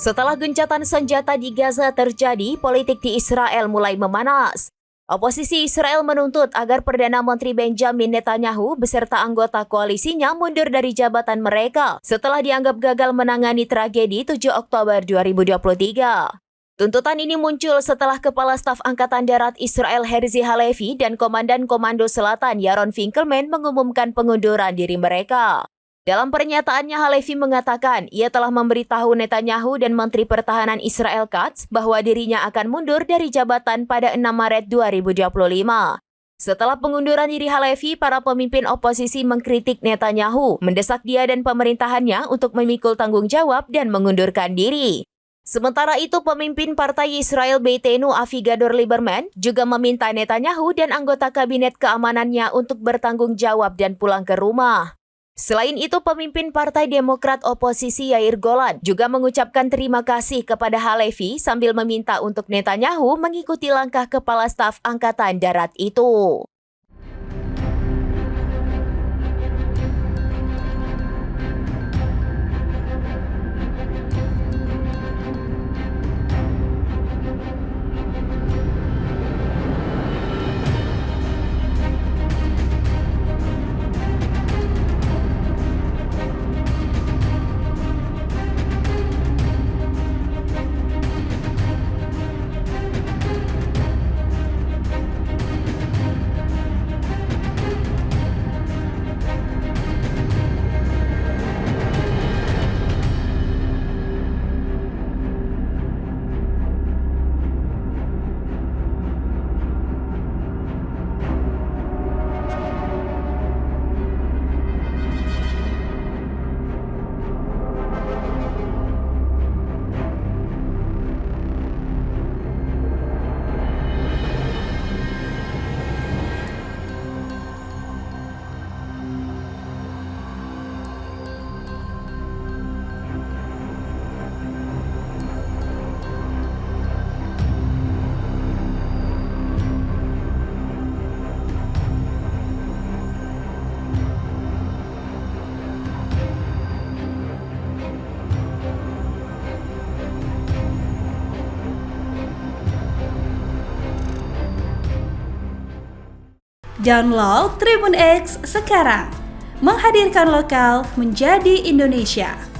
Setelah gencatan senjata di Gaza terjadi, politik di Israel mulai memanas. Oposisi Israel menuntut agar Perdana Menteri Benjamin Netanyahu beserta anggota koalisinya mundur dari jabatan mereka setelah dianggap gagal menangani tragedi 7 Oktober 2023. Tuntutan ini muncul setelah Kepala Staf Angkatan Darat Israel Herzi Halevi dan Komandan Komando Selatan Yaron Finkelman mengumumkan pengunduran diri mereka. Dalam pernyataannya, Halevi mengatakan ia telah memberitahu Netanyahu dan Menteri Pertahanan Israel Katz bahwa dirinya akan mundur dari jabatan pada 6 Maret 2025. Setelah pengunduran diri Halevi, para pemimpin oposisi mengkritik Netanyahu, mendesak dia dan pemerintahannya untuk memikul tanggung jawab dan mengundurkan diri. Sementara itu, pemimpin Partai Israel Beitenu Avigdor Lieberman juga meminta Netanyahu dan anggota kabinet keamanannya untuk bertanggung jawab dan pulang ke rumah. Selain itu, pemimpin Partai Demokrat oposisi Yair Golan juga mengucapkan terima kasih kepada Halevi sambil meminta untuk Netanyahu mengikuti langkah Kepala Staf Angkatan Darat itu. Download Tribun X sekarang, menghadirkan lokal menjadi Indonesia.